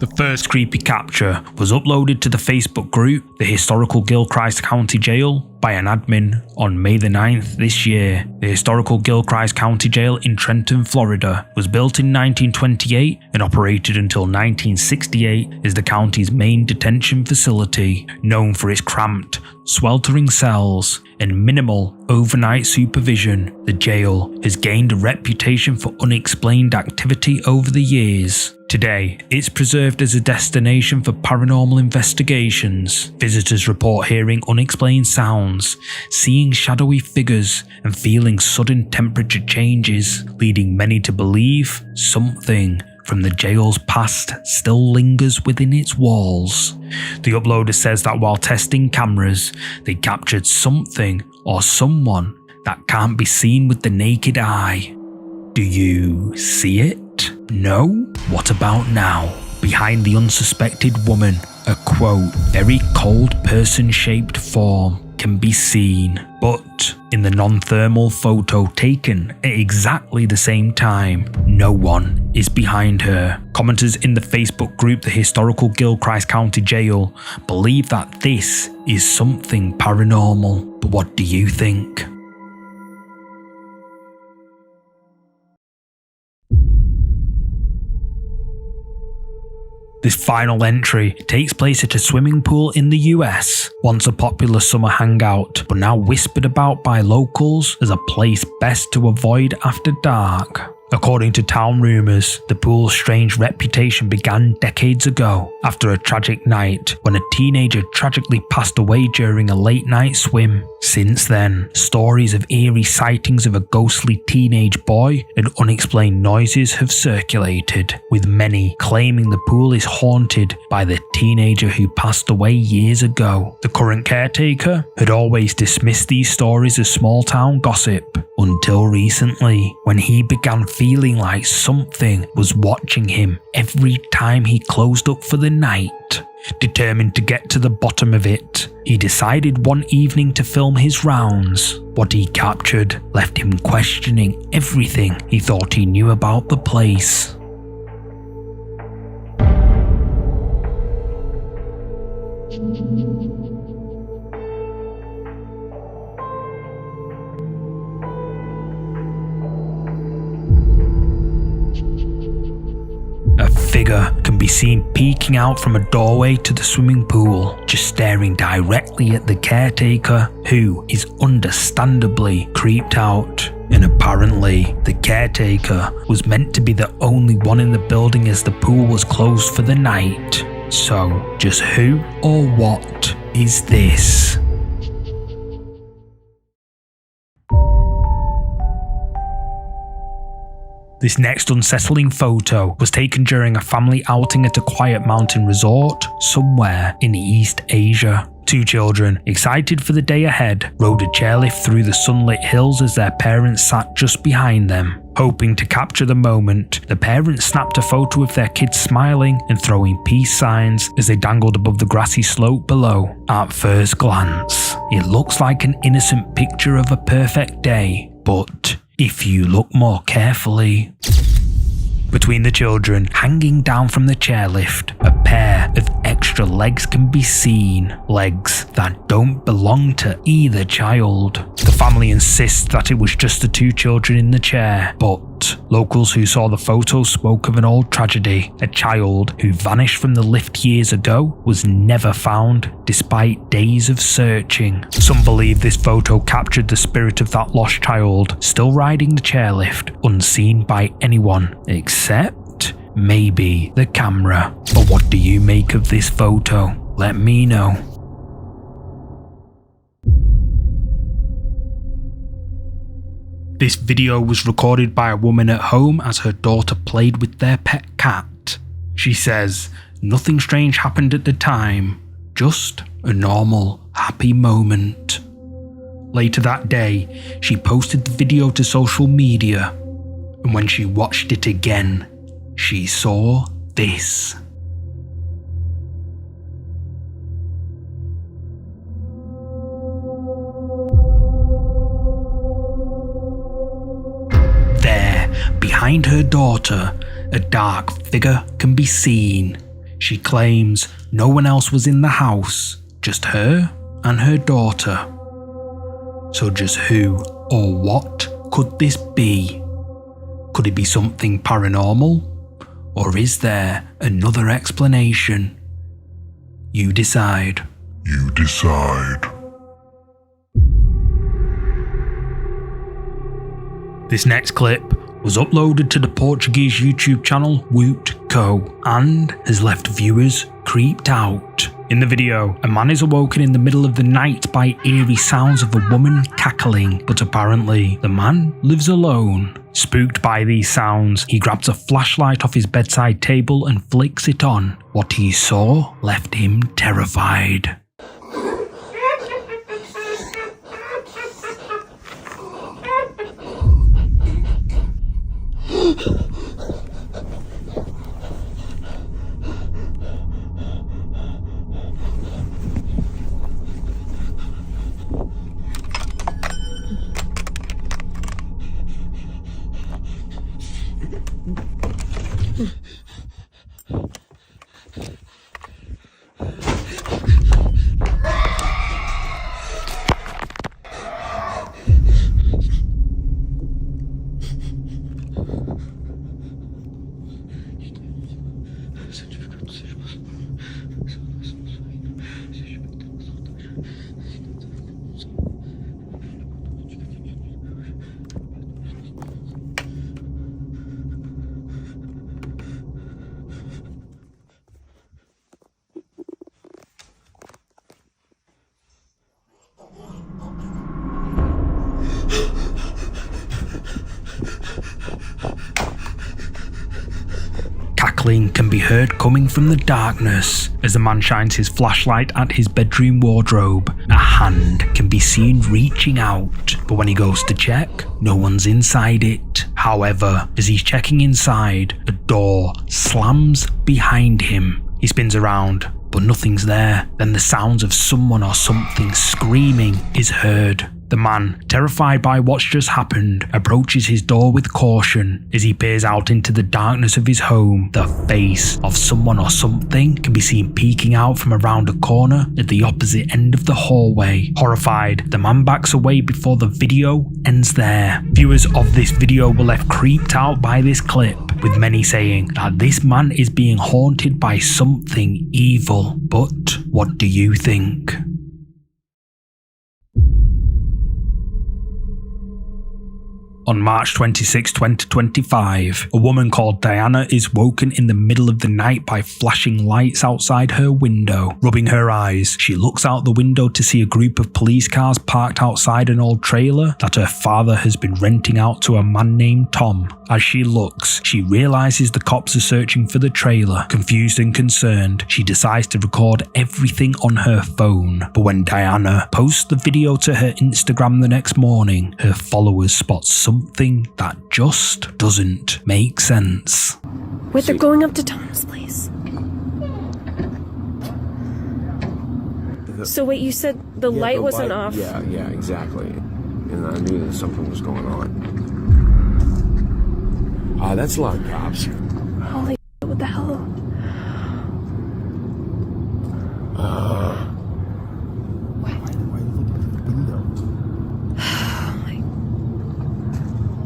The first creepy capture was uploaded to the Facebook group, the Historical Gilchrist County Jail, by an admin on May the 9th this year. The Historical Gilchrist County Jail in Trenton, Florida was built in 1928 and operated until 1968 as the county's main detention facility. Known for its cramped, sweltering cells and minimal overnight supervision, the jail has gained a reputation for unexplained activity over the years. Today, it's preserved as a destination for paranormal investigations. Visitors report hearing unexplained sounds, seeing shadowy figures, and feeling sudden temperature changes, leading many to believe something from the jail's past still lingers within its walls. The uploader says that while testing cameras, they captured something or someone that can't be seen with the naked eye. Do you see it? No? What about now? Behind the unsuspected woman, a quote, very cold person-shaped form can be seen, but in the non-thermal photo taken at exactly the same time, no one is behind her. Commenters in the Facebook group, the Historical Gilchrist County Jail, believe that this is something paranormal. But what do you think? This final entry takes place at a swimming pool in the US, once a popular summer hangout, but now whispered about by locals as a place best to avoid after dark. According to town rumours, the pool's strange reputation began decades ago after a tragic night when a teenager tragically passed away during a late-night swim. Since then, stories of eerie sightings of a ghostly teenage boy and unexplained noises have circulated, with many claiming the pool is haunted by the teenager who passed away years ago. The current caretaker had always dismissed these stories as small-town gossip, until recently, when he began feeling like something was watching him every time he closed up for the night. Determined to get to the bottom of it, he decided one evening to film his rounds. What he captured left him questioning everything he thought he knew about the place. A figure can be seen peeking out from a doorway to the swimming pool, just staring directly at the caretaker, who is understandably creeped out. And apparently, the caretaker was meant to be the only one in the building as the pool was closed for the night. So, just who or what is this? This next unsettling photo was taken during a family outing at a quiet mountain resort somewhere in East Asia. Two children, excited for the day ahead, rode a chairlift through the sunlit hills as their parents sat just behind them. Hoping to capture the moment, the parents snapped a photo of their kids smiling and throwing peace signs as they dangled above the grassy slope below. At first glance, it looks like an innocent picture of a perfect day, but if you look more carefully, between the children, hanging down from the chairlift, a pair of extra legs can be seen. Legs that don't belong to either child. The family insists that it was just the two children in the chair, but locals who saw the photo spoke of an old tragedy. A child who vanished from the lift years ago was never found, despite days of searching. Some believe this photo captured the spirit of that lost child, still riding the chairlift, unseen by anyone except maybe the camera. But what do you make of this photo? Let me know. This video was recorded by a woman at home as her daughter played with their pet cat. She says, "Nothing strange happened at the time, just a normal, happy moment." Later that day, she posted the video to social media, and when she watched it again, she saw this. There, behind her daughter, a dark figure can be seen. She claims no one else was in the house, just her and her daughter. So just who or what could this be? Could it be something paranormal? Or is there another explanation? You decide. You decide. This next clip was uploaded to the Portuguese YouTube channel Woot Co and has left viewers creeped out. In the video, a man is awoken in the middle of the night by eerie sounds of a woman cackling, but apparently the man lives alone. Spooked by these sounds, he grabs a flashlight off his bedside table and flicks it on. What he saw left him terrified. Cackling can be heard coming from the darkness. As the man shines his flashlight at his bedroom wardrobe, a hand can be seen reaching out, but when he goes to check, no one's inside it. However, as he's checking inside, a door slams behind him. He spins around, but nothing's there. Then the sounds of someone or something screaming is heard. The man, terrified by what's just happened, approaches his door with caution. As he peers out into the darkness of his home, the face of someone or something can be seen peeking out from around a corner at the opposite end of the hallway. Horrified, the man backs away before the video ends there. Viewers of this video were left creeped out by this clip, with many saying that this man is being haunted by something evil. But what do you think? On March 26, 2025, a woman called Diana is woken in the middle of the night by flashing lights outside her window. Rubbing her eyes, she looks out the window to see a group of police cars parked outside an old trailer that her father has been renting out to a man named Tom. As she looks, she realizes the cops are searching for the trailer. Confused and concerned, she decides to record everything on her phone. But when Diana posts the video to her Instagram the next morning, her followers spot something that just doesn't make sense. Wait, they're going up to Tom's place. So wait, you said the light wasn't off? Yeah, exactly. And I knew that something was going on. That's a lot of cops. Holy shit, what the hell? Why are you looking at the window?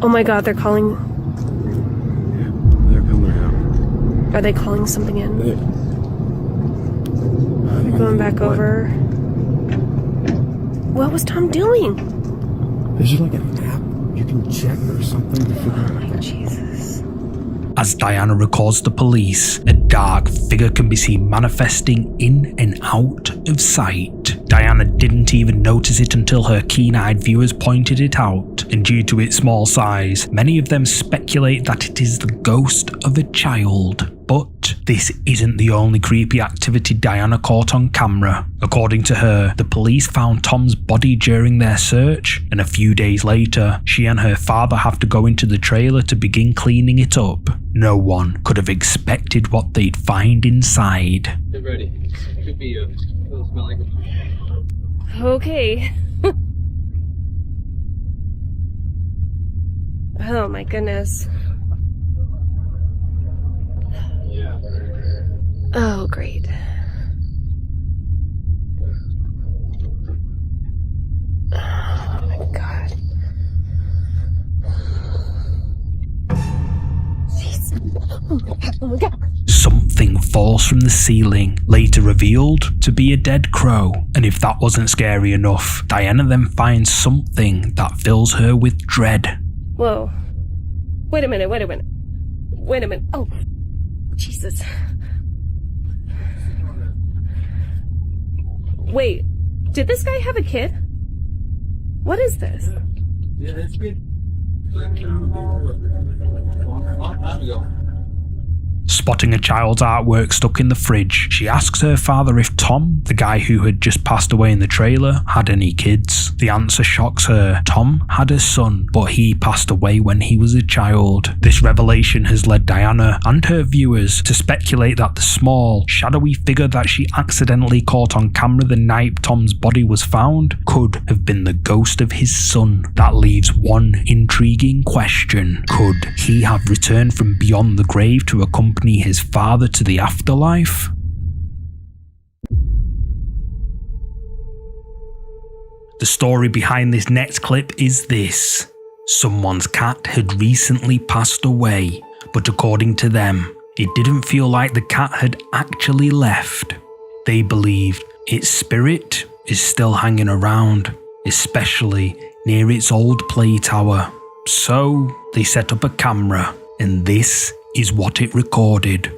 Oh my god, they're calling. Yeah, they're coming out. Are they calling something in? They're Going back over. What was Tom doing? Is there like an app you can check or something to figure out? Oh my Jesus. As Diana records the police, a dark figure can be seen manifesting in and out of sight. Diana didn't even notice it until her keen-eyed viewers pointed it out, and due to its small size, many of them speculate that it is the ghost of a child. But this isn't the only creepy activity Diana caught on camera. According to her, the police found Tom's body during their search, and a few days later, she and her father have to go into the trailer to begin cleaning it up. No one could have expected what they'd find inside. Get ready. It could be it'll smell like a... Okay. Oh my goodness. Yeah. Oh, great. Oh my god. Jeez. Oh my god. Something falls from the ceiling, later revealed to be a dead crow. And if that wasn't scary enough, Diana then finds something that fills her with dread. Whoa. Wait a minute. Oh, Jesus. Wait, did this guy have a kid? What is this? Yeah, it's been a long time ago. Spotting a child's artwork stuck in the fridge, she asks her father if Tom, the guy who had just passed away in the trailer, had any kids. The answer shocks her. Tom had a son, but he passed away when he was a child. This revelation has led Diana and her viewers to speculate that the small, shadowy figure that she accidentally caught on camera the night Tom's body was found could have been the ghost of his son. That leaves one intriguing question. Could he have returned from beyond the grave to accompany his father to the afterlife? The story behind this next clip is this. Someone's cat had recently passed away, but according to them, it didn't feel like the cat had actually left. They believed its spirit is still hanging around, especially near its old play tower. So they set up a camera, and this is what it recorded.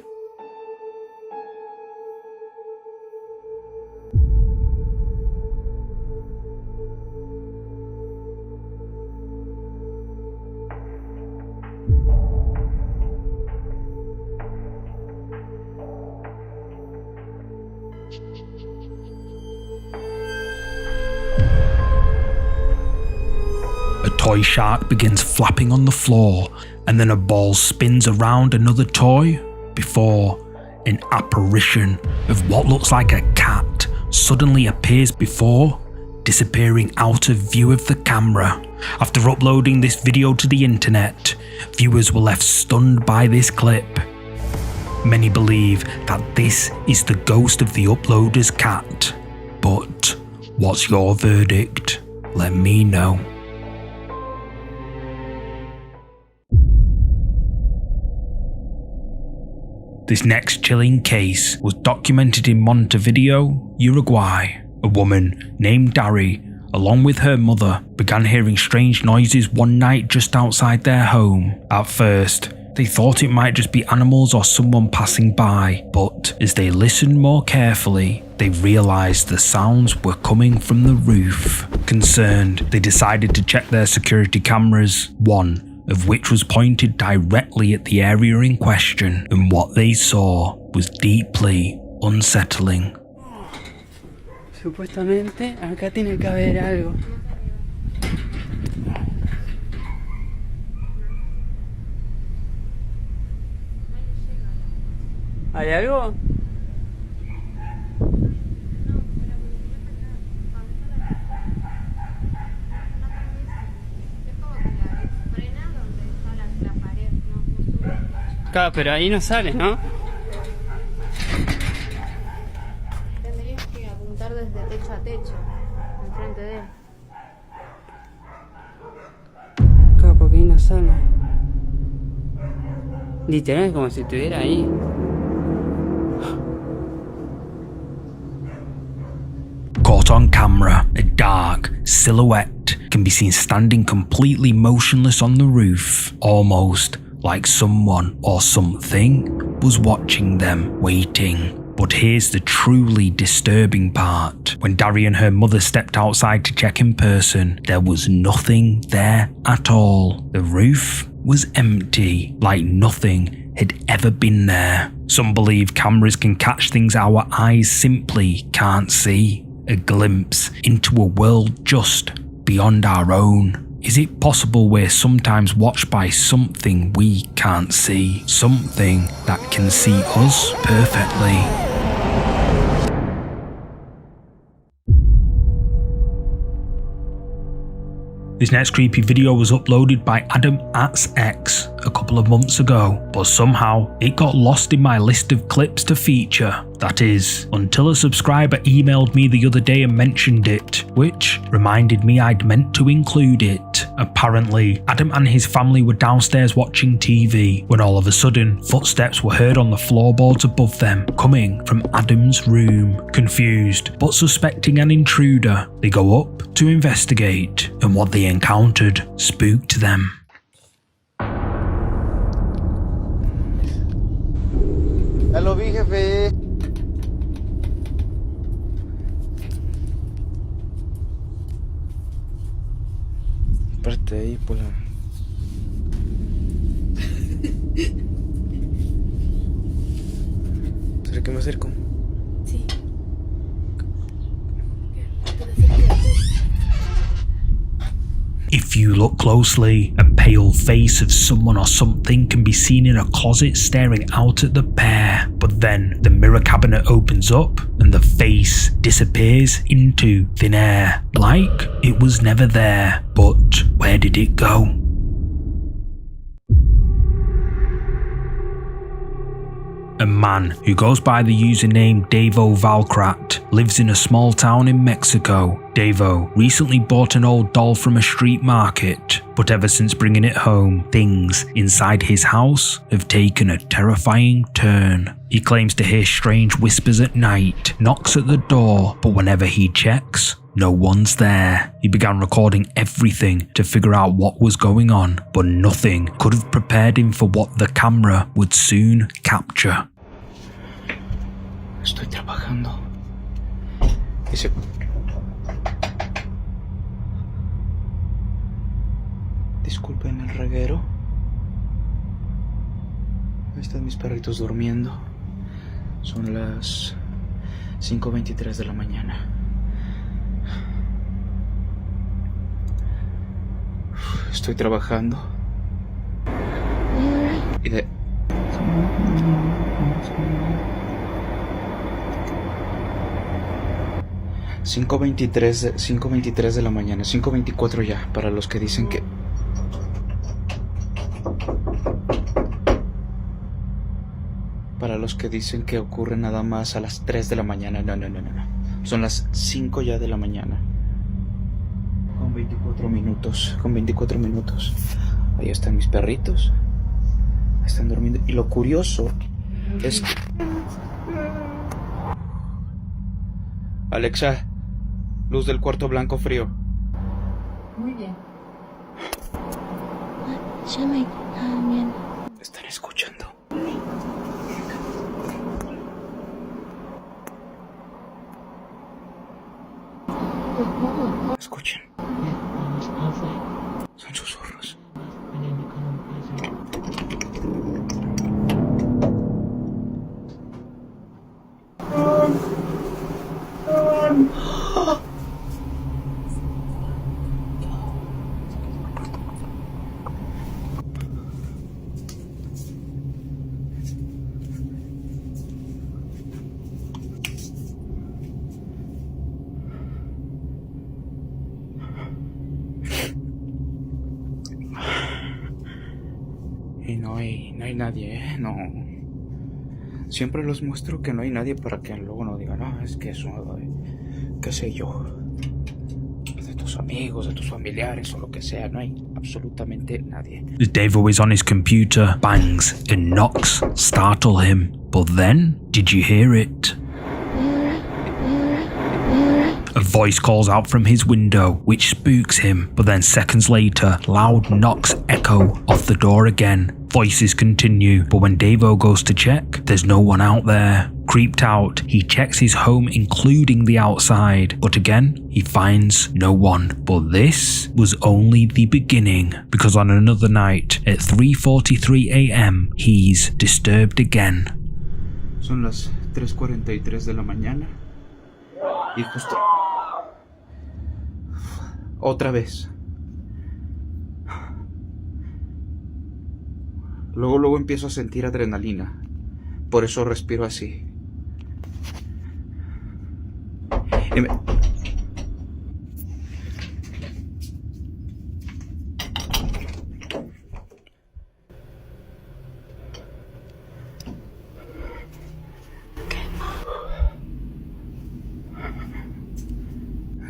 A toy shark begins flapping on the floor, and then a ball spins around another toy before an apparition of what looks like a cat suddenly appears before disappearing out of view of the camera. After uploading this video to the internet, viewers were left stunned by this clip. Many believe that this is the ghost of the uploader's cat. But what's your verdict? Let me know. This next chilling case was documented in Montevideo, Uruguay. A woman named Dari, along with her mother, began hearing strange noises one night just outside their home. At first, they thought it might just be animals or someone passing by, but as they listened more carefully, they realised the sounds were coming from the roof. Concerned, they decided to check their security cameras, one of which was pointed directly at the area in question, and what they saw was deeply unsettling. Supuestamente acá tiene que haber algo. ¿Hay algo? Claro, pero ahí no sale, ¿no? Tendrías que apuntar desde techo a techo, enfrente de él. Claro, porque ahí no sale. Literal es como si estuviera ahí. Caught on camera, a dark silhouette can be seen standing completely motionless on the roof, almost like someone or something was watching them, waiting. But here's the truly disturbing part. When Dari and her mother stepped outside to check in person, there was nothing there at all. The roof was empty, like nothing had ever been there. Some believe cameras can catch things our eyes simply can't see. A glimpse into a world just beyond our own. Is it possible we're sometimes watched by something we can't see? Something that can see us perfectly? This next creepy video was uploaded by Adam@X, a couple of months ago, but somehow it got lost in my list of clips to feature. That is, until a subscriber emailed me the other day and mentioned it, which reminded me I'd meant to include it. Apparently, Adam and his family were downstairs watching TV when all of a sudden, footsteps were heard on the floorboards above them, coming from Adam's room. Confused, but suspecting an intruder, they go up to investigate, and what they encountered spooked them. Ya lo vi, jefe. Parte ahí por la... ¿Será que me acerco? Sí. If you look closely, a pale face of someone or something can be seen in a closet staring out at the pair. But then the mirror cabinet opens up and the face disappears into thin air, like it was never there. But where did it go? A man who goes by the username Davo Valkrat lives in a small town in Mexico. Davo recently bought an old doll from a street market, but ever since bringing it home, things inside his house have taken a terrifying turn. He claims to hear strange whispers at night, knocks at the door, but whenever he checks, no one's there. He began recording everything to figure out what was going on, but nothing could have prepared him for what the camera would soon capture. Estoy trabajando. Dice... Disculpen el reguero. Ahí están mis perritos durmiendo. Son las 5:23 de la mañana. Estoy trabajando. Y de... 5:23 de la mañana, 5:24 ya, para los que dicen que... Para los que dicen que ocurre nada más a las 3 de la mañana, no. Son las 5 ya de la mañana. Con 24 minutos. Ahí están mis perritos. Están durmiendo. Y lo curioso es que... Alexa, luz del cuarto blanco frío. Muy bien. Están escuchando. Escuchen. Son susurros. Y no hay nadie, no. Siempre los muestro que no hay nadie para que luego no digan, no, es que eso, qué sé yo, de tus amigos, de tus familiares o lo que sea, no hay absolutamente nadie. As Davo is on his computer, bangs and knocks startle him. But then, did you hear it? A voice calls out from his window, which spooks him, but then seconds later, loud knocks echo off the door again. Voices continue, but when Davo goes to check, there's no one out there. Creeped out, he checks his home including the outside, but again, he finds no one. But this was only the beginning, because on another night, at 3:43 AM, he's disturbed again. Son las 3:43 de la mañana y justo... Otra vez. Luego empiezo a sentir adrenalina. Por eso respiro así. Y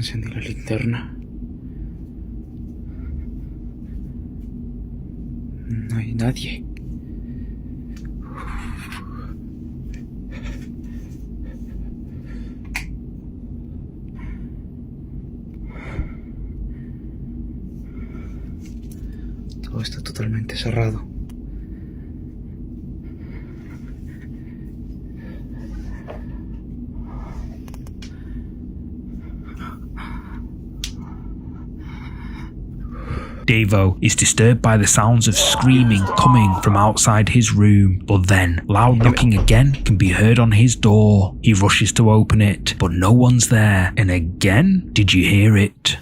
Encendí la linterna. No hay nadie. Todo está totalmente cerrado. Davo is disturbed by the sounds of screaming coming from outside his room, but then loud knocking again can be heard on his door. He rushes to open it, but no one's there. And again, did you hear it?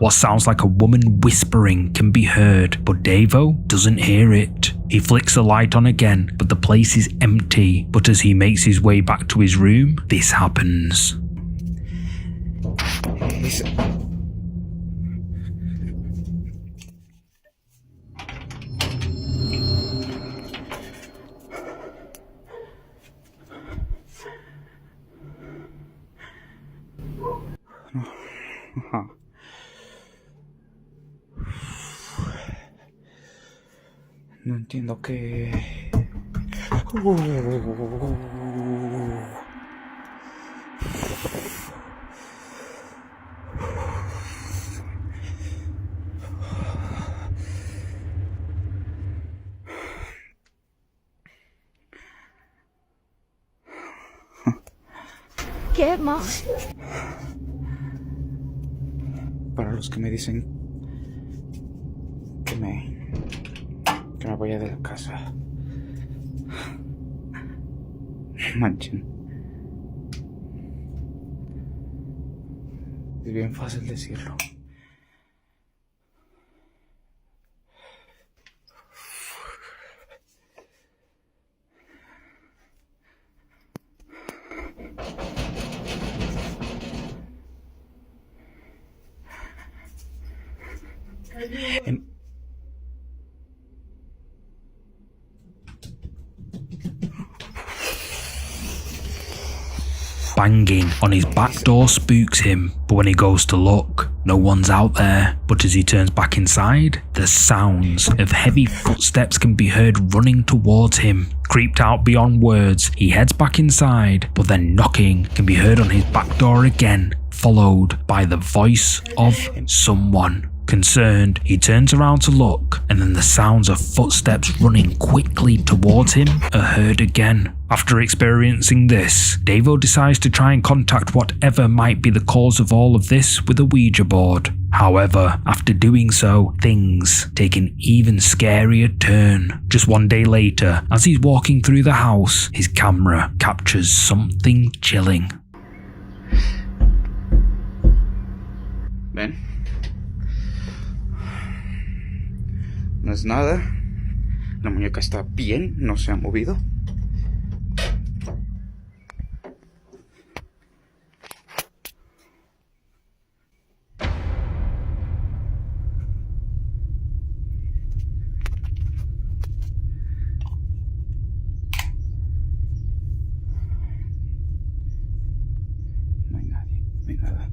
What sounds like a woman whispering can be heard, but Davo doesn't hear it. He flicks the light on again, but the place is empty. But as he makes his way back to his room, this happens. No entiendo qué... ¿Qué más? Para los que me dicen que me vaya de la casa. Manchen. Es bien fácil decirlo. Banging on his back door spooks him, but when he goes to look, no one's out there. But as he turns back inside, the sounds of heavy footsteps can be heard running towards him. Creeped out beyond words, he heads back inside, but then knocking can be heard on his back door again, followed by the voice of someone. Concerned, he turns around to look, and then the sounds of footsteps running quickly towards him are heard again. After experiencing this, Davo decides to try and contact whatever might be the cause of all of this with a Ouija board. However, after doing so, things take an even scarier turn. Just one day later, as he's walking through the house, his camera captures something chilling. ¿Ven? No es nada. La muñeca está bien, no se ha movido. No hay nadie, no hay nada.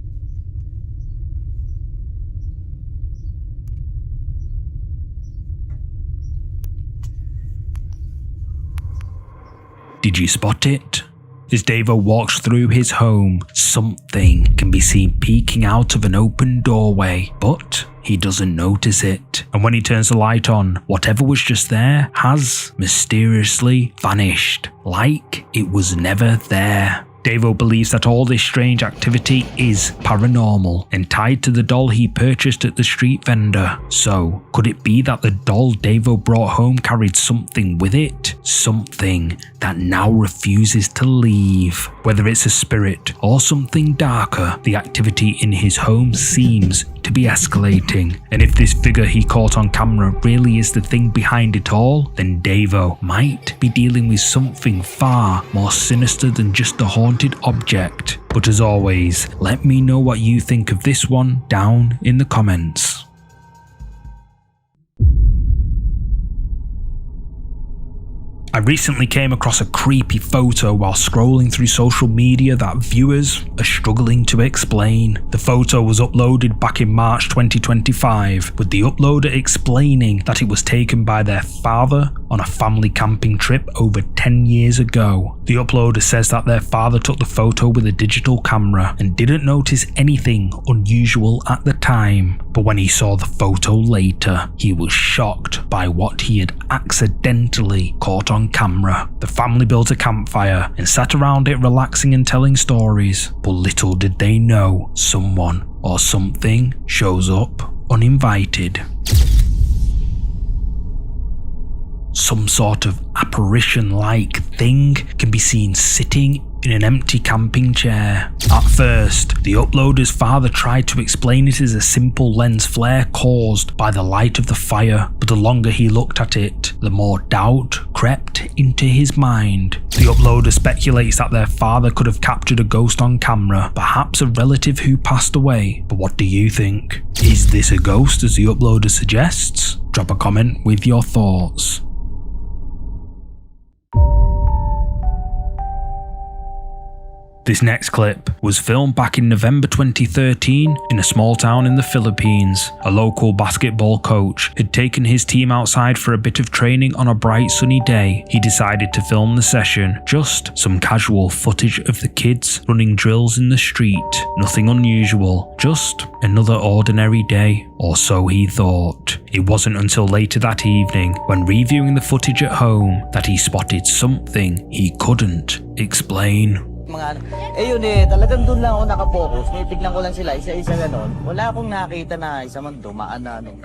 Did you spot it? As Davo walks through his home, something can be seen peeking out of an open doorway, but he doesn't notice it. And when he turns the light on, whatever was just there has mysteriously vanished, like it was never there. Davo believes that all this strange activity is paranormal and tied to the doll he purchased at the street vendor. So, could it be that the doll Davo brought home carried something with it? Something that now refuses to leave. Whether it's a spirit or something darker, the activity in his home seems to be escalating. And if this figure he caught on camera really is the thing behind it all, then Davo might be dealing with something far more sinister than just a haunted object. But as always, let me know what you think of this one down in the comments. I recently came across a creepy photo while scrolling through social media that viewers are struggling to explain. The photo was uploaded back in March 2025, with the uploader explaining that it was taken by their father on a family camping trip over 10 years ago. The uploader says that their father took the photo with a digital camera and didn't notice anything unusual at the time, but when he saw the photo later, he was shocked by what he had accidentally caught on camera. The family built a campfire and sat around it relaxing and telling stories, but little did they know someone or something shows up uninvited. Some sort of apparition-like thing can be seen sitting in an empty camping chair. At first, the uploader's father tried to explain it as a simple lens flare caused by the light of the fire, but the longer he looked at it, the more doubt crept into his mind. The uploader speculates that their father could have captured a ghost on camera, perhaps a relative who passed away. But what do you think? Is this a ghost as the uploader suggests? Drop a comment with your thoughts. This next clip was filmed back in November 2013 in a small town in the Philippines. A local basketball coach had taken his team outside for a bit of training on a bright sunny day. He decided to film the session, just some casual footage of the kids running drills in the street. Nothing unusual, just another ordinary day, or so he thought. It wasn't until later that evening, when reviewing the footage at home, that he spotted something he couldn't explain. Yun talagang doon lang ako nakapokus. Tignan ko lang sila isa-isa ganon. Wala akong nakita na isa man dumaan na ano.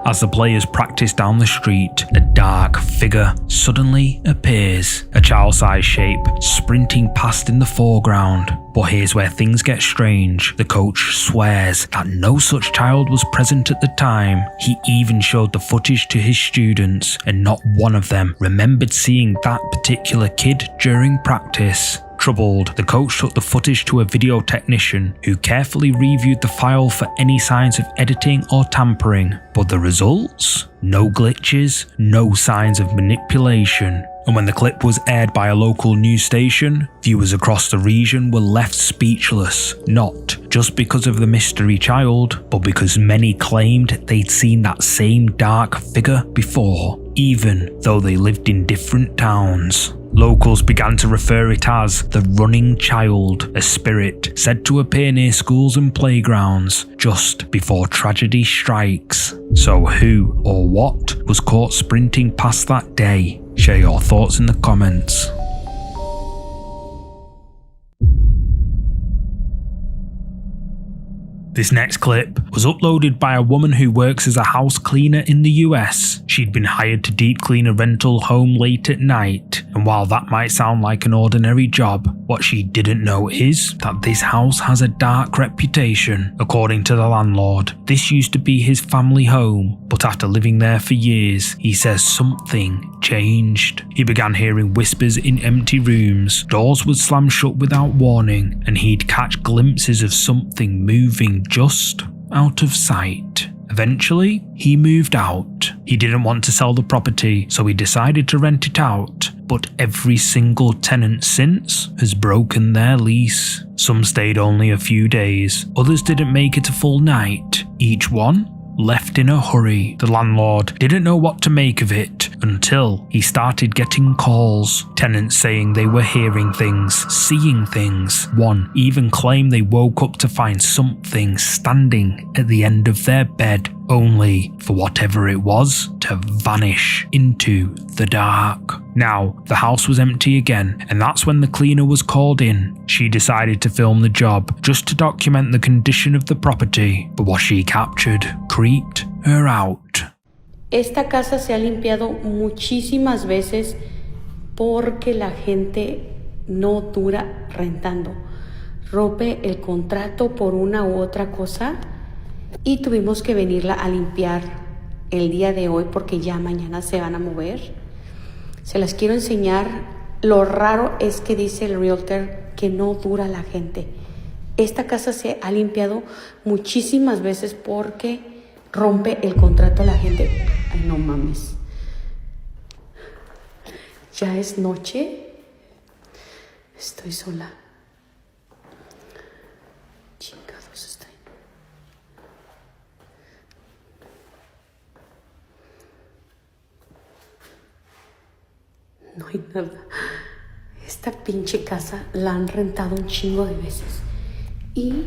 As the players practice down the street, a dark figure suddenly appears, a child-sized shape sprinting past in the foreground. But here's where things get strange. The coach swears that no such child was present at the time. He even showed the footage to his students, and not one of them remembered seeing that particular kid during practice. Troubled, the coach took the footage to a video technician who carefully reviewed the file for any signs of editing or tampering. But the results? No glitches, no signs of manipulation. And when the clip was aired by a local news station, viewers across the region were left speechless, not just because of the mystery child, but because many claimed they'd seen that same dark figure before, even though they lived in different towns. Locals began to refer it as the running child, a spirit said to appear near schools and playgrounds just before tragedy strikes. So who or what was caught sprinting past that day? Share your thoughts in the comments. This next clip was uploaded by a woman who works as a house cleaner in the US. She'd been hired to deep clean a rental home late at night, and while that might sound like an ordinary job, what she didn't know is that this house has a dark reputation. According to the landlord, this used to be his family home, but after living there for years, he says something changed. He began hearing whispers in empty rooms, doors would slam shut without warning, and he'd catch glimpses of something moving just out of sight. Eventually, he moved out. He didn't want to sell the property, so he decided to rent it out. But every single tenant since has broken their lease. Some stayed only a few days, others didn't make it a full night. Each one left in a hurry. The landlord didn't know what to make of it until he started getting calls. Tenants saying they were hearing things, seeing things. One even claimed they woke up to find something standing at the end of their bed, only for whatever it was to vanish into the dark. Now, the house was empty again, and that's when the cleaner was called in. She decided to film the job, just to document the condition of the property, but what she captured creeped her out. Esta casa se ha limpiado muchísimas veces porque la gente no dura rentando. Rompe el contrato por una u otra cosa y tuvimos que venirla a limpiar el día de hoy porque ya mañana se van a mover. Se las quiero enseñar. Lo raro es que dice el realtor que no dura la gente. Esta casa se ha limpiado muchísimas veces porque rompe el contrato a la gente. Ay, no mames. Ya es noche. Estoy sola. Chingados, está ahí. No hay nada. Esta pinche casa la han rentado un chingo de veces. Y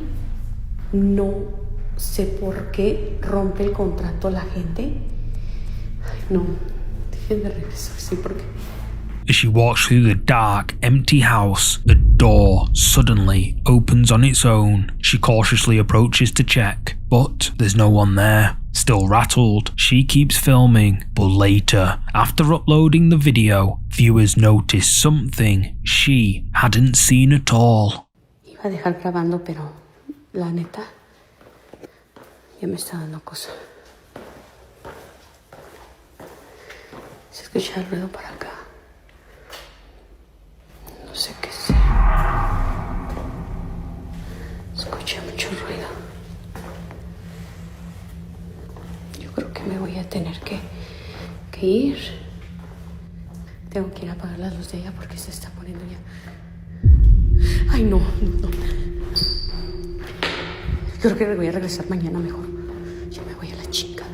no sé por qué rompe el contrato la gente. Ay, no. Dejen de regresar, sí, porque... As she walks through the dark, empty house, a door suddenly opens on its own. She cautiously approaches to check, but there's no one there. Still rattled, she keeps filming, but later, after uploading the video, viewers notice something she hadn't seen at all. Iba a dejar grabando, pero la neta ya me está dando cosa. Se escucha el ruido para acá. No sé qué sea. Escuché mucho ruido. Yo creo que me voy a tener que ir. Tengo que ir a apagar la luz de ella porque se está poniendo ya. Ay, no. Creo que me voy a regresar mañana mejor. Yo me voy a la chinga.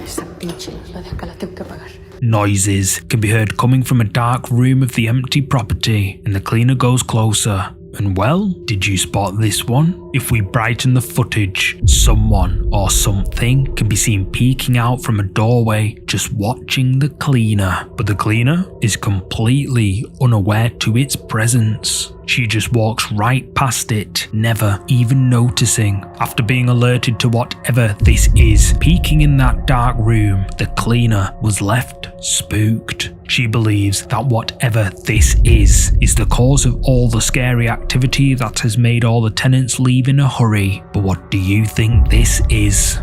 Esa pinche luz, la de acá la tengo que apagar. Noises can be heard coming from a dark room of the empty property, and the cleaner goes closer. And well, did you spot this one? If we brighten the footage, someone or something can be seen peeking out from a doorway, just watching the cleaner. But the cleaner is completely unaware to its presence. She just walks right past it, never even noticing. After being alerted to whatever this is peeking in that dark room, the cleaner was left spooked. She believes that whatever this is the cause of all the scary activity that has made all the tenants leave in a hurry. But what do you think this is?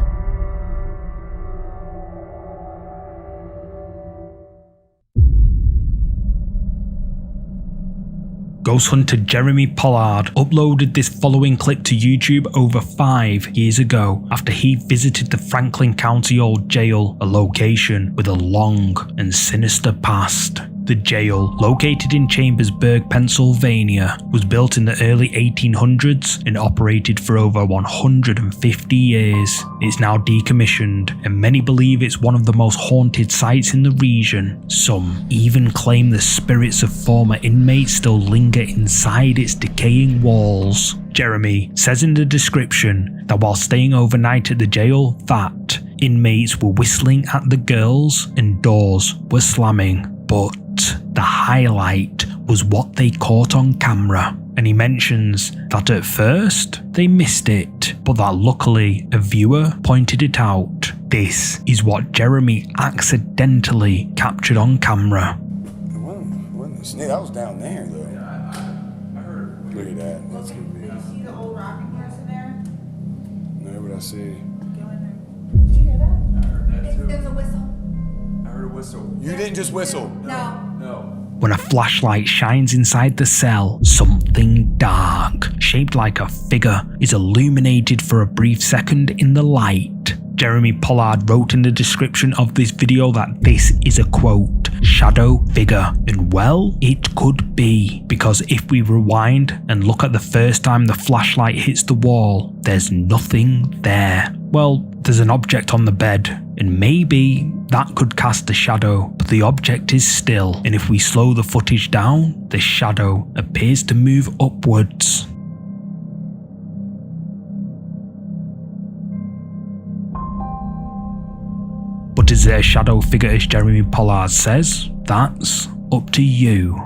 Ghost hunter Jeremy Pollard uploaded this following clip to YouTube over 5 years ago after he visited the Franklin County Old Jail, a location with a long and sinister past. The jail, located in Chambersburg, Pennsylvania, was built in the early 1800s and operated for over 150 years. It's now decommissioned, and many believe it's one of the most haunted sites in the region. Some even claim the spirits of former inmates still linger inside its decaying walls. Jeremy says in the description that while staying overnight at the jail, that inmates were whistling at the girls and doors were slamming. But the highlight was what they caught on camera, and he mentions that at first they missed it, but that luckily a viewer pointed it out. This is what Jeremy accidentally captured on camera. Wasn't a snake. I was down there though. Look at that. That's gonna be. Did you see the old rocking horse in there? No, what I see. Go in there. Did you hear that? I heard that too. There was a whistle. I heard a whistle. You didn't just whistle. No. When a flashlight shines inside the cell, something dark, shaped like a figure, is illuminated for a brief second in the light. Jeremy Pollard wrote in the description of this video that this is a quote, shadow figure, and well, it could be, because if we rewind and look at the first time the flashlight hits the wall, there's nothing there. Well, there's an object on the bed, and maybe that could cast a shadow, but the object is still, and if we slow the footage down, the shadow appears to move upwards. But is there a shadow figure as Jeremy Pollard says? That's up to you.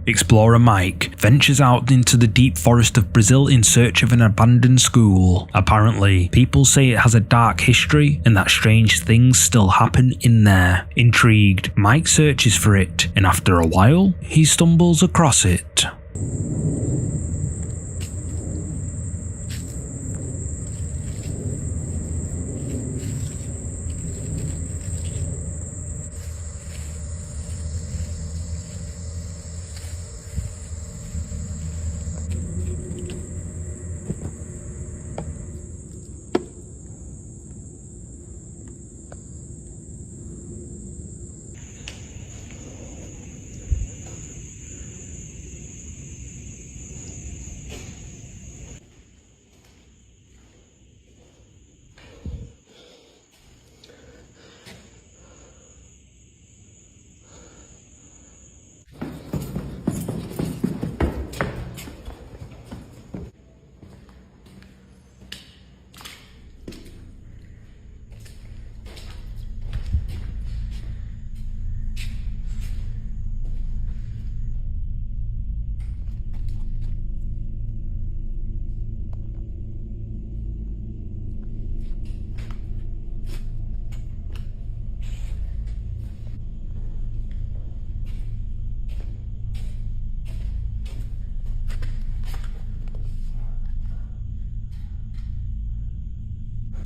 Explorer Mike ventures out into the deep forest of Brazil in search of an abandoned school. Apparently, people say it has a dark history and that strange things still happen in there. Intrigued, Mike searches for it, and after a while, he stumbles across it.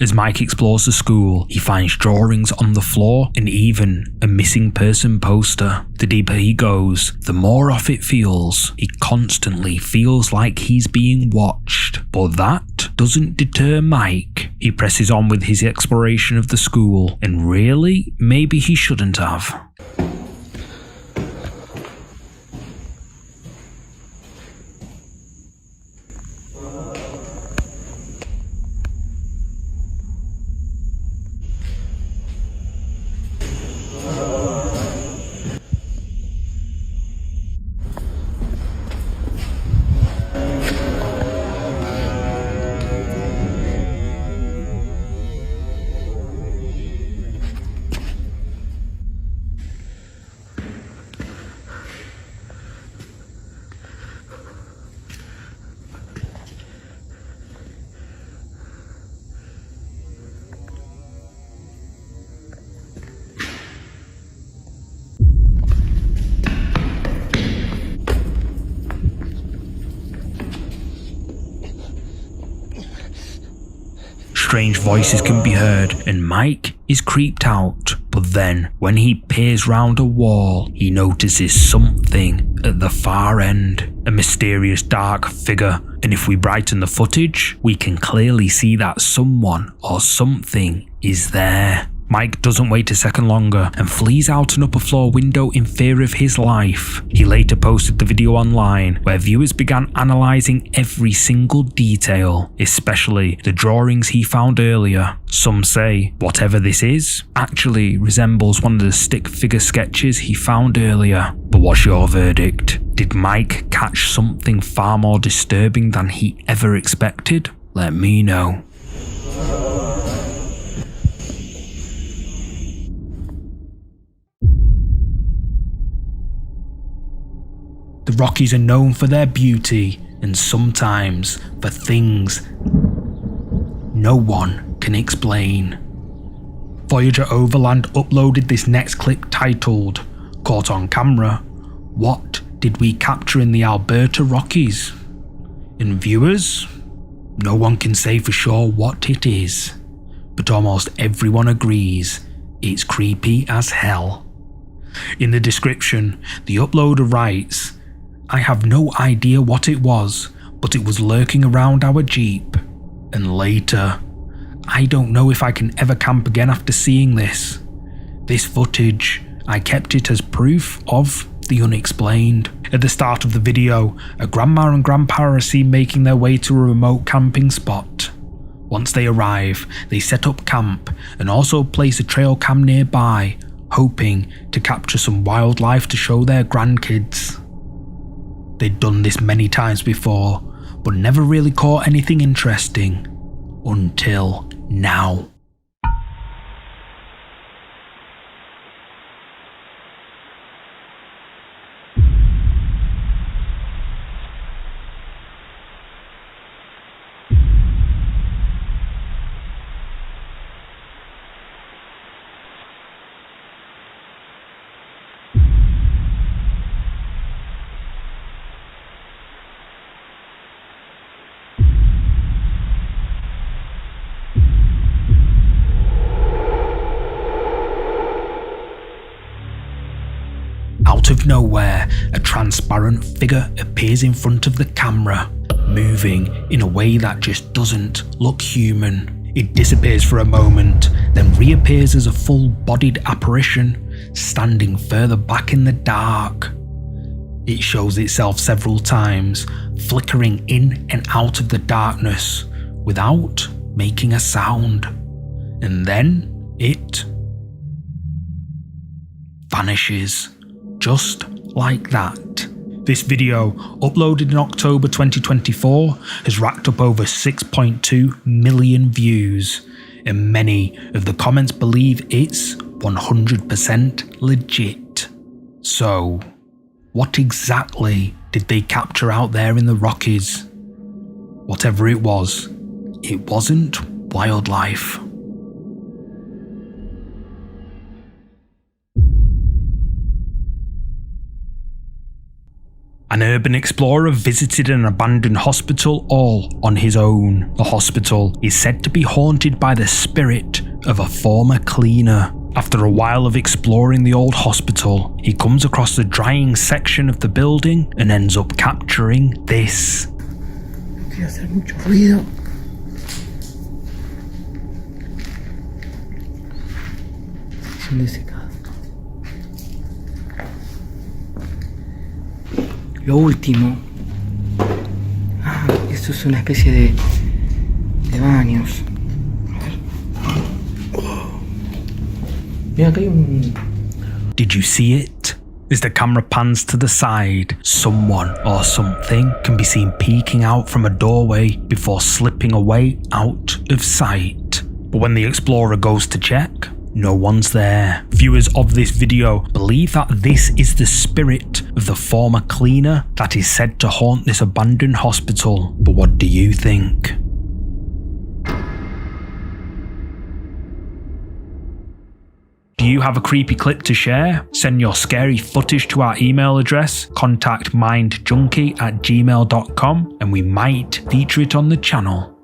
As Mike explores the school, he finds drawings on the floor and even a missing person poster. The deeper he goes, the more off it feels. He constantly feels like he's being watched. But that doesn't deter Mike. He presses on with his exploration of the school, and really, maybe he shouldn't have. Strange voices can be heard, and Mike is creeped out. But then, when he peers round a wall, he notices something at the far end. A mysterious dark figure, and if we brighten the footage, we can clearly see that someone or something is there. Mike doesn't wait a second longer and flees out an upper floor window in fear of his life. He later posted the video online, where viewers began analysing every single detail, especially the drawings he found earlier. Some say whatever this is actually resembles one of the stick figure sketches he found earlier. But what's your verdict? Did Mike catch something far more disturbing than he ever expected? Let me know. The Rockies are known for their beauty and sometimes for things no one can explain. Voyager Overland uploaded this next clip titled, "Caught on Camera, What Did We Capture in the Alberta Rockies?" And viewers, no one can say for sure what it is, but almost everyone agrees it's creepy as hell. In the description, the uploader writes, "I have no idea what it was, but it was lurking around our Jeep." And later, "I don't know if I can ever camp again after seeing this. This footage, I kept it as proof of the unexplained." At the start of the video, a grandma and grandpa are seen making their way to a remote camping spot. Once they arrive, they set up camp and also place a trail cam nearby, hoping to capture some wildlife to show their grandkids. They'd done this many times before, but never really caught anything interesting. Until now. Out of nowhere, a transparent figure appears in front of the camera, moving in a way that just doesn't look human. It disappears for a moment, then reappears as a full-bodied apparition, standing further back in the dark. It shows itself several times, flickering in and out of the darkness, without making a sound. And then it vanishes. Just like that. This video, uploaded in October 2024, has racked up over 6.2 million views, and many of the comments believe it's 100% legit. So, what exactly did they capture out there in the Rockies? Whatever it wasn't wildlife. An urban explorer visited an abandoned hospital all on his own. The hospital is said to be haunted by the spirit of a former cleaner. After a while of exploring the old hospital, he comes across the drying section of the building and ends up capturing this. No quiero hacer mucho ruido. Son desecados. Lo último. Esto es una especie de baños. A ver. Mira, acá hay un... Did you see it? As the camera pans to the side, someone or something can be seen peeking out from a doorway before slipping away out of sight. But when the explorer goes to check, no one's there. Viewers of this video believe that this is the spirit of the former cleaner that is said to haunt this abandoned hospital. But what do you think? Do you have a creepy clip to share? Send your scary footage to our email address, contactmindjunkie@gmail.com, and we might feature it on the channel.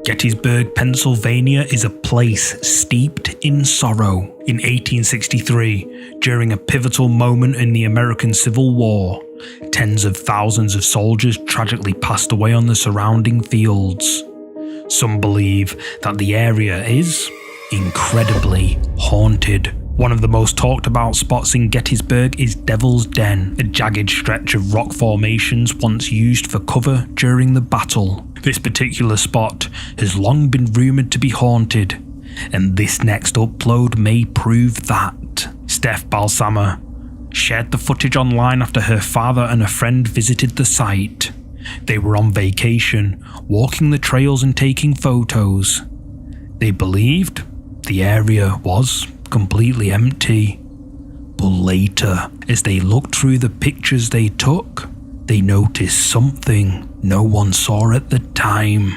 Gettysburg, Pennsylvania is a place steeped in sorrow. In 1863, during a pivotal moment in the American Civil War, tens of thousands of soldiers tragically passed away on the surrounding fields. Some believe that the area is incredibly haunted. One of the most talked about spots in Gettysburg is Devil's Den, a jagged stretch of rock formations once used for cover during the battle. This particular spot has long been rumoured to be haunted, and this next upload may prove that. Steph Balsama shared the footage online after her father and a friend visited the site. They were on vacation, walking the trails and taking photos. They believed the area was completely empty. But later, as they looked through the pictures they took, they noticed something no one saw at the time.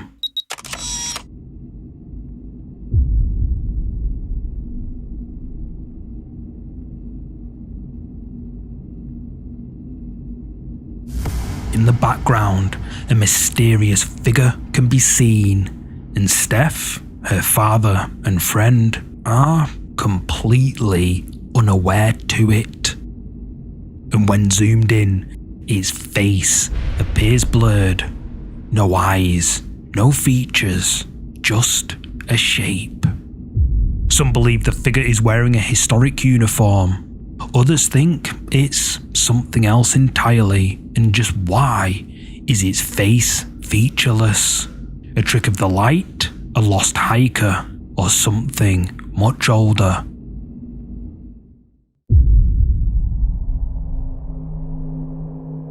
In the background, a mysterious figure can be seen, and Steph, her father and friend, are completely unaware to it. And when zoomed in, its face appears blurred. No eyes, no features, just a shape. Some believe the figure is wearing a historic uniform. Others think it's something else entirely, and just why is its face featureless? A trick of the light, a lost hiker, or something much older?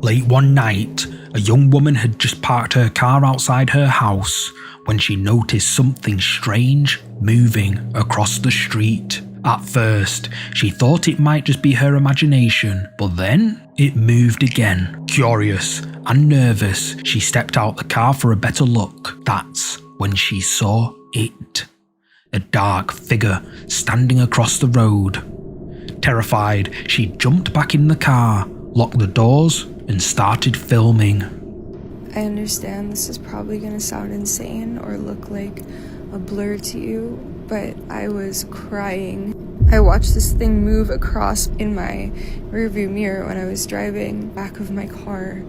Late one night, a young woman had just parked her car outside her house when she noticed something strange moving across the street. At first, she thought it might just be her imagination, but then it moved again. Curious and nervous, she stepped out the car for a better look. That's when she saw it. A dark figure standing across the road. Terrified, she jumped back in the car, locked the doors, and started filming. I understand this is probably going to sound insane or look like a blur to you, but I was crying. I watched this thing move across in my rearview mirror when I was driving back of my car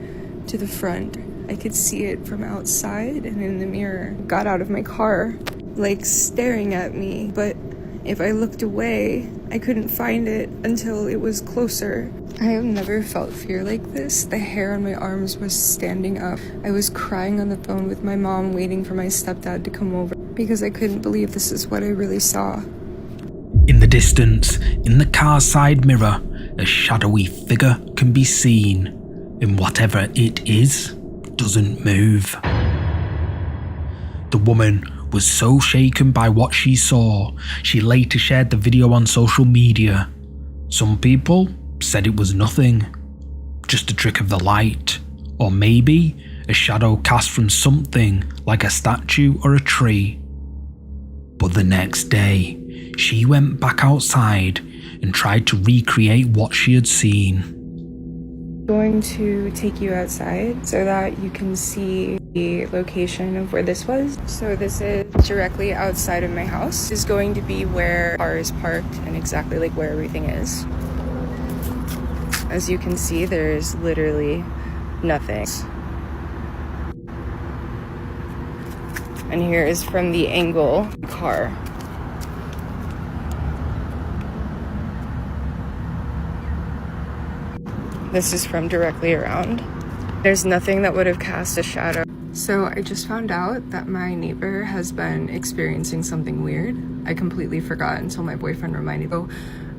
to the front. I could see it from outside and in the mirror. Got out of my car, like staring at me, but if I looked away, I couldn't find it until it was closer. I have never felt fear like this. The hair on my arms was standing up. I was crying on the phone with my mom, waiting for my stepdad to come over because I couldn't believe this is what I really saw. In the distance, in the car's side mirror, a shadowy figure can be seen, and whatever it is, doesn't move. The woman was so shaken by what she saw, she later shared the video on social media. Some people said it was nothing, just a trick of the light, or maybe a shadow cast from something like a statue or a tree. But the next day, she went back outside and tried to recreate what she had seen. Going to take you outside so that you can see the location of where this was. So this is directly outside of my house. This is going to be where the car is parked and exactly like where everything is. As you can see, there's literally nothing. And here is from the angle of the car. This is from directly around. There's nothing that would have cast a shadow. So I just found out that my neighbor has been experiencing something weird. I completely forgot until my boyfriend reminded me. So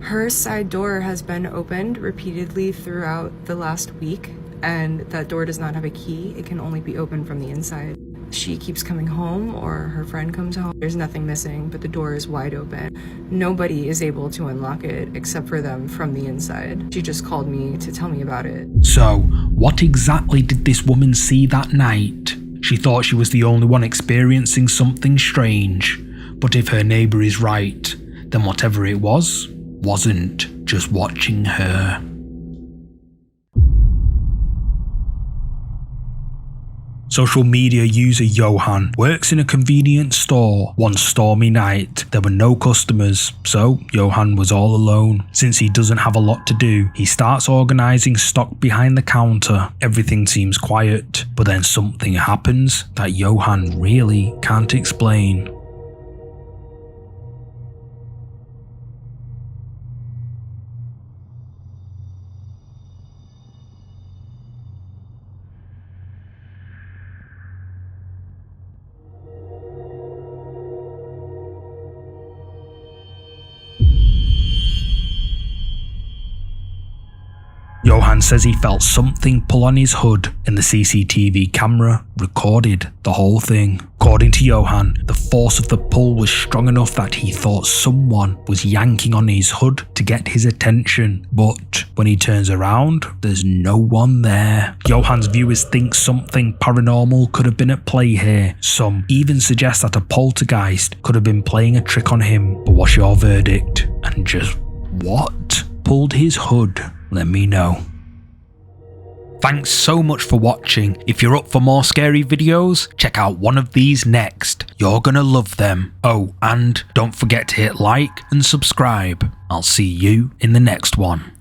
her side door has been opened repeatedly throughout the last week, and that door does not have a key. It can only be opened from the inside. She keeps coming home, or her friend comes home. There's nothing missing, but the door is wide open. Nobody is able to unlock it except for them from the inside. She just called me to tell me about it. So, what exactly did this woman see that night? She thought she was the only one experiencing something strange. But if her neighbour is right, then whatever it was, wasn't just watching her. Social media user Johan works in a convenience store. One stormy night, there were no customers, so Johan was all alone. Since he doesn't have a lot to do, he starts organising stock behind the counter. Everything seems quiet, but then something happens that Johan really can't explain. Johan says he felt something pull on his hood, and the CCTV camera recorded the whole thing. According to Johan, the force of the pull was strong enough that he thought someone was yanking on his hood to get his attention, but when he turns around, there's no one there. Johan's viewers think something paranormal could have been at play here. Some even suggest that a poltergeist could have been playing a trick on him. But what's your verdict? And just what pulled his hood? Let me know. Thanks so much for watching. If you're up for more scary videos, check out one of these next. You're gonna love them. Oh, and don't forget to hit like and subscribe. I'll see you in the next one.